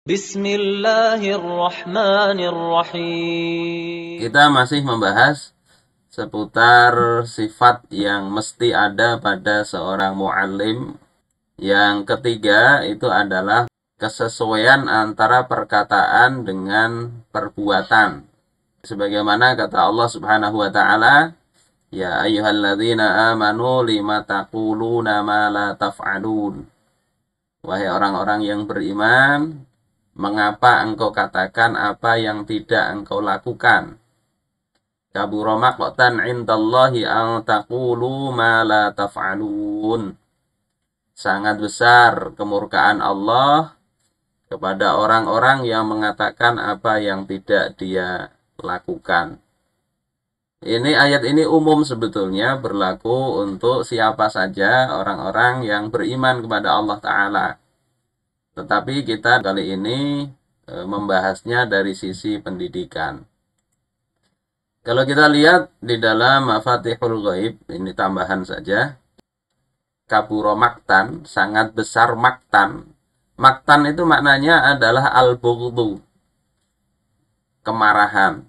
Bismillahirrahmanirrahim. Kita masih membahas seputar sifat yang mesti ada pada seorang muallim. Yang ketiga itu adalah kesesuaian antara perkataan dengan perbuatan. Sebagaimana kata Allah Subhanahu wa taala, "Ya ayyuhalladzina amanu lima taquluna ma la taf'alun." Wahai orang-orang yang beriman, mengapa engkau katakan apa yang tidak engkau lakukan? Kabura maqtan 'indallahi an taqulu ma la taf'alun. Sangat besar kemurkaan Allah kepada orang-orang yang mengatakan apa yang tidak dia lakukan. Ini ayat ini umum sebetulnya, berlaku untuk siapa saja orang-orang yang beriman kepada Allah Ta'ala. Tetapi kita kali ini membahasnya dari sisi pendidikan. Kalau kita lihat di dalam Mafatihul Ghaib, ini tambahan saja. Kaburo maktan, sangat besar maktan. Maktan itu maknanya adalah al-bughdu, kemarahan,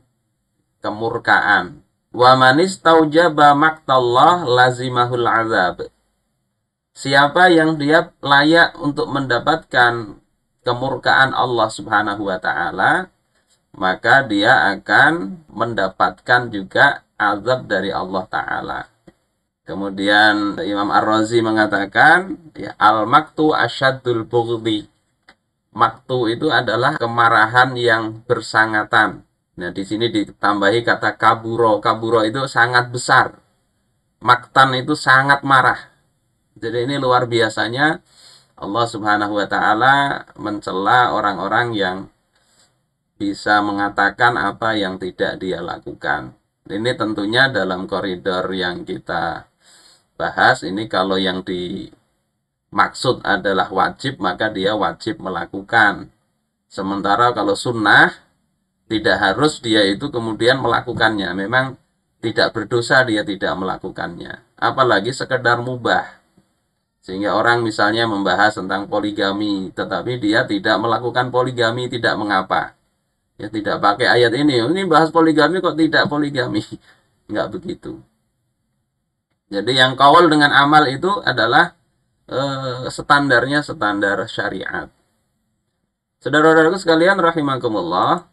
kemurkaan. Wa manis taujaba maktallah lazimahul azab. Siapa yang dia layak untuk mendapatkan kemurkaan Allah Subhanahu wa taala, maka dia akan mendapatkan juga azab dari Allah Ta'ala. Kemudian Imam Ar-Razi mengatakan, ya, al-maktu asyaddul bughdi. Maktu itu adalah kemarahan yang bersangatan. Nah, di sini ditambahi kata kaburo. Kaburo itu sangat besar. Maktan itu sangat marah. Jadi ini luar biasanya Allah Subhanahu wa taala mencela orang-orang yang bisa mengatakan apa yang tidak dia lakukan. Ini tentunya dalam koridor yang kita bahas. Ini kalau yang dimaksud adalah wajib, maka dia wajib melakukan. Sementara kalau sunnah, tidak harus dia itu kemudian melakukannya. Memang tidak berdosa dia tidak melakukannya. Apalagi sekedar mubah. Sehingga orang misalnya membahas tentang poligami, tetapi dia tidak melakukan poligami, tidak mengapa. Ya, tidak pakai ayat ini. Ini bahas poligami kok tidak poligami. Enggak begitu. Jadi yang qaul dengan amal itu adalah standarnya standar syariat. Saudara-saudaraku sekalian rahimakumullah.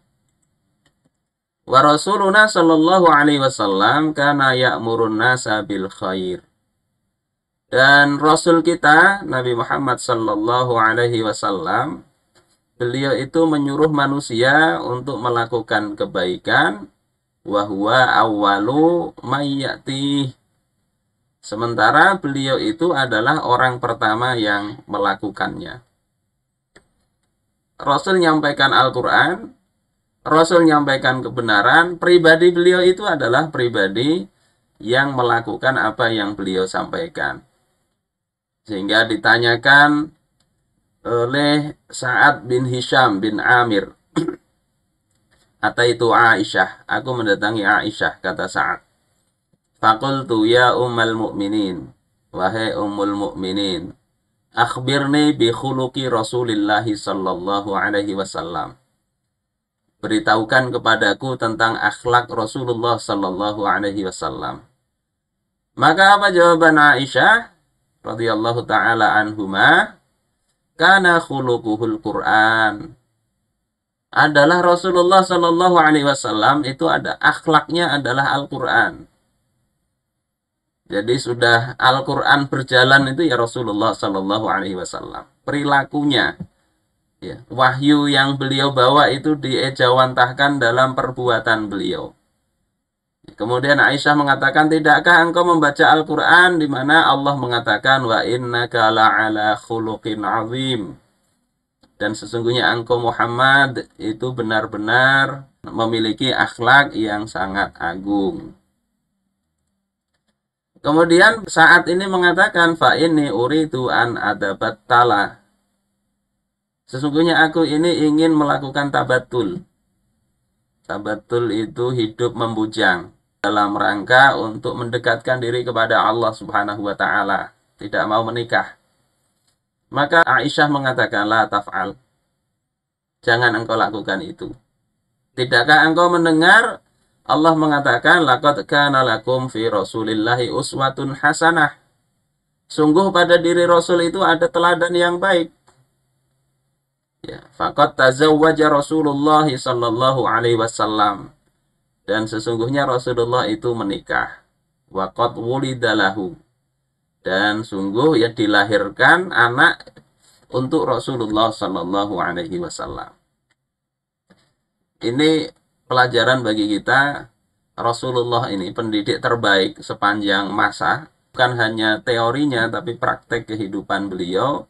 Wa rasuluna sallallahu alaihi wasallam kana ya'murun nasa bil khair. Dan Rasul kita Nabi Muhammad sallallahu alaihi wasallam, beliau itu menyuruh manusia untuk melakukan kebaikan, wa huwa awwalu mayyati. Sementara beliau itu adalah orang pertama yang melakukannya. Rasul menyampaikan Al-Quran, Rasul menyampaikan kebenaran, pribadi beliau itu adalah pribadi yang melakukan apa yang beliau sampaikan. Sehingga ditanyakan oleh Sa'ad bin Hisham bin Amir, ataitu Aisyah, aku mendatangi Aisyah, kata Sa'ad. Faqultu ya ummal mu'minin, wahai ummul mu'minin, akhbirni bi khuluqi Rasulillahi sallallahu alaihi wasallam. Beritahukan kepadaku tentang akhlak Rasulullah sallallahu alaihi wasallam. Maka apa jawaban Aisyah radhiyallahu taala anhuma? Kana khuluquhul Quran. Adalah Rasulullah sallallahu alaihi wasallam itu ada akhlaknya adalah Al-Qur'an. Jadi sudah Al-Qur'an berjalan itu ya Rasulullah sallallahu alaihi wasallam. Perilakunya, ya, wahyu yang beliau bawa itu diejawantahkan dalam perbuatan beliau. Kemudian Aisyah mengatakan, tidakkah engkau membaca Al-Quran di mana Allah mengatakan wa innaka la'ala khuluqin azim, dan sesungguhnya engkau Muhammad itu benar-benar memiliki akhlak yang sangat agung. Kemudian saat ini mengatakan fa inni uridu an adabattala. Sesungguhnya aku ini ingin melakukan tabatul. Tabatul itu hidup membujang dalam rangka untuk mendekatkan diri kepada Allah Subhanahu wa taala, tidak mau menikah. Maka Aisyah mengatakan la taf'al. jangan engkau lakukan itu. Tidakkah engkau mendengar Allah mengatakan, laqad kana lakum fi Rasulillahi uswatun hasanah. Sungguh pada diri Rasul itu ada teladan yang baik. Ya, faqad tazawwaja Rasulullah sallallahu alaihi wasallam. Dan sesungguhnya Rasulullah itu menikah. Wa qad wulida lahu. Dan sungguh ya dilahirkan anak untuk Rasulullah sallallahu alaihi wasallam. Ini pelajaran bagi kita. Rasulullah ini pendidik terbaik sepanjang masa. Bukan hanya teorinya, tapi praktek kehidupan beliau.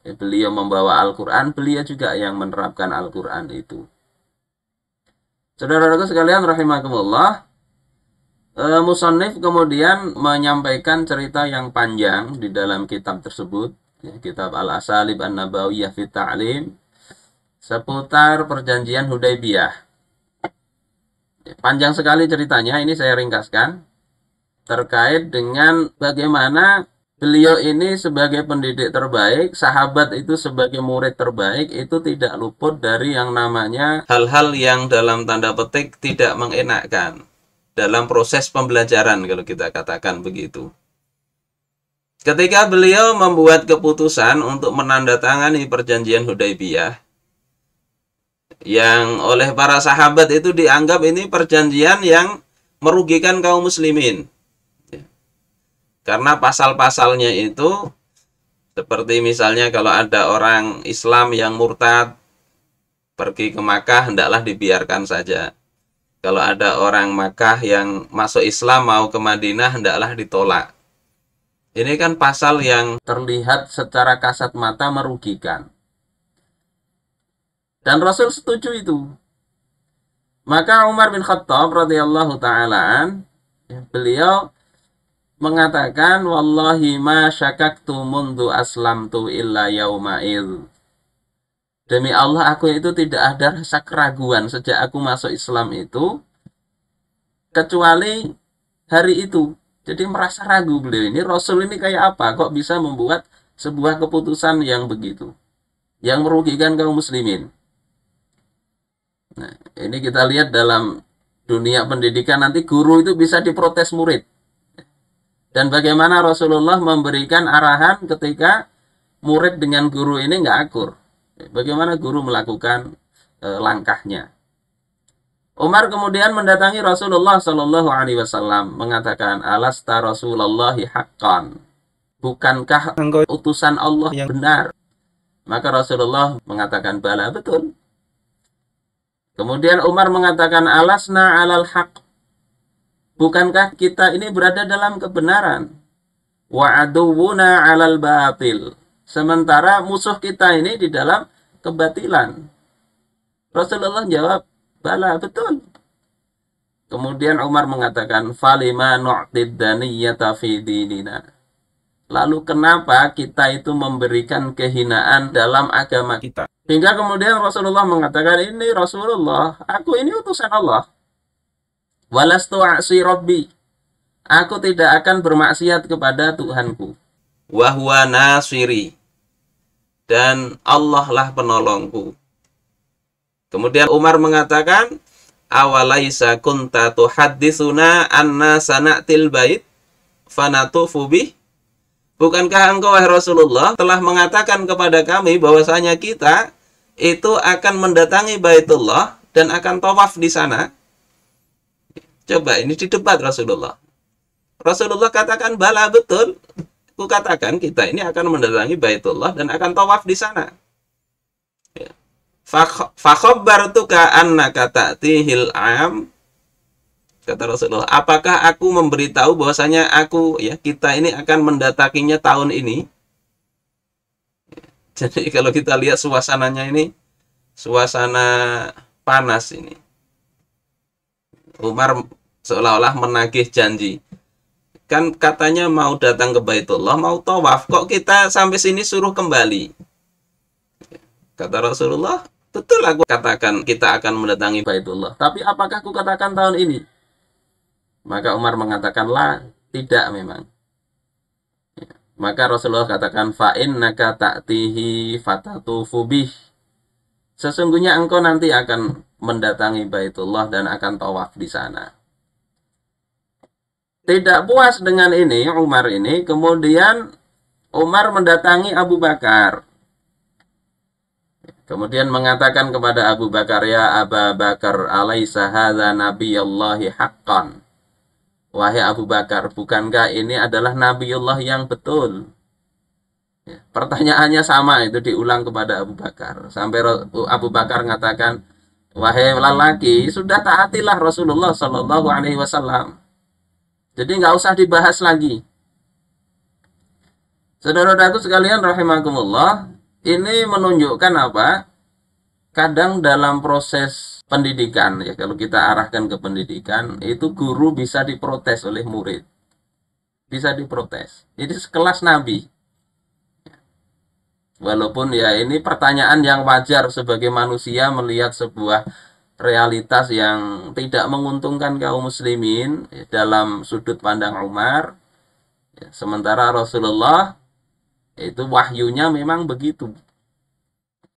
Beliau membawa Al-Quran, beliau juga yang menerapkan Al-Quran itu. Saudara-saudaraku sekalian, rahimakumullah, musannif kemudian menyampaikan cerita yang panjang di dalam kitab tersebut, kitab Al-Asalib An-Nabawiyah fi Ta'lim, seputar perjanjian Hudaybiyah. Panjang sekali ceritanya, ini saya ringkaskan. Terkait dengan bagaimana beliau ini sebagai pendidik terbaik, sahabat itu sebagai murid terbaik, itu tidak luput dari yang namanya hal-hal yang dalam tanda petik tidak mengenakkan dalam proses pembelajaran, kalau kita katakan begitu. Ketika beliau membuat keputusan untuk menandatangani perjanjian Hudaybiyah, yang oleh para sahabat itu dianggap ini perjanjian yang merugikan kaum muslimin. Karena pasal-pasalnya itu, seperti misalnya kalau ada orang Islam yang murtad, pergi ke Makkah, hendaklah dibiarkan saja. Kalau ada orang Makkah yang masuk Islam mau ke Madinah, hendaklah ditolak. Ini kan pasal yang terlihat secara kasat mata merugikan. Dan Rasul setuju itu. Maka Umar bin Khattab radhiyallahu ta'ala, beliau mengatakan, wallahi ma syakaktu mundu aslamtu illa yauma'id. Demi Allah, aku itu tidak ada rasa keraguan sejak aku masuk Islam itu, kecuali hari itu. Jadi merasa ragu beliau ini, Rasul ini kayak apa? Kok bisa membuat sebuah keputusan yang begitu, yang merugikan kaum muslimin? Nah, ini kita lihat dalam dunia pendidikan, nanti guru itu bisa diprotes murid. Dan bagaimana Rasulullah memberikan arahan ketika murid dengan guru ini nggak akur. Bagaimana guru melakukan langkahnya. Umar kemudian mendatangi Rasulullah Shallallahu Alaihi Wasallam mengatakan, alasta Rasulullahi haqqan. Bukankah engkau utusan Allah yang benar? Maka Rasulullah mengatakan, bala, betul. Kemudian Umar mengatakan, alasna alal haq. Bukankah kita ini berada dalam kebenaran? Wa aduwuna alal batil. Sementara musuh kita ini di dalam kebatilan. Rasulullah jawab, bala, betul. Kemudian Umar mengatakan, falima nu'tid daniyata fi dinina. Lalu kenapa kita itu memberikan kehinaan dalam agama kita? Hingga kemudian Rasulullah mengatakan, ini Rasulullah, aku ini utusan Allah. Walastu a'si rabbi. Aku tidak akan bermaksiat kepada Tuhanku. Wahwa nasiri. Dan Allah lah penolongku. Kemudian Umar mengatakan, awalaisa kunta tuhadditsuna anna sana'til bait fanatufu bih. Bukankah engkau wahai Rasulullah telah mengatakan kepada kami bahwasanya kita itu akan mendatangi Baitullah dan akan tawaf di sana? Coba ini di debat Rasulullah. Rasulullah katakan, bala, betul. Aku katakan kita ini akan mendatangi Baitullah dan akan tawaf di sana. Fakhabbartuka annaka ta'tihil am. Kata Rasulullah, apakah aku memberitahu bahwasanya kita ini akan mendatanginya tahun ini? Jadi kalau kita lihat suasananya ini, suasana panas ini. Umar seolah-olah menagih janji. Kan katanya mau datang ke Baitullah, mau tawaf. Kok kita sampai sini suruh kembali? Kata Rasulullah, betul aku katakan kita akan mendatangi Baitullah. Tapi apakah aku katakan tahun ini? Maka Umar mengatakan, lah, tidak memang. Maka Rasulullah katakan, fa innaka ta'tihi fatatufu bih. Sesungguhnya engkau nanti akan mendatangi Baitullah dan akan tawaf di sana. Tidak puas dengan ini, Umar ini, kemudian Umar mendatangi Abu Bakar. Kemudian mengatakan kepada Abu Bakar, ya Abu Bakar, alaisa hadza nabiyallahi haqqan. Wahai Abu Bakar, bukankah ini adalah Nabiullah yang betul? Ya, pertanyaannya sama, itu diulang kepada Abu Bakar. Sampai Abu Bakar mengatakan, wahai lelaki, sudah taatilah Rasulullah Shallallahu Alaihi Wasallam. Jadi nggak usah dibahas lagi. Saudara-saudaraku sekalian rahimakumullah, ini menunjukkan apa? Kadang dalam proses pendidikan, ya kalau kita arahkan ke pendidikan, itu guru bisa diprotes oleh murid. Bisa diprotes. Ini sekelas Nabi. Walaupun ya ini pertanyaan yang wajar sebagai manusia melihat sebuah realitas yang tidak menguntungkan kaum muslimin dalam sudut pandang Umar. Sementara Rasulullah itu wahyunya memang begitu.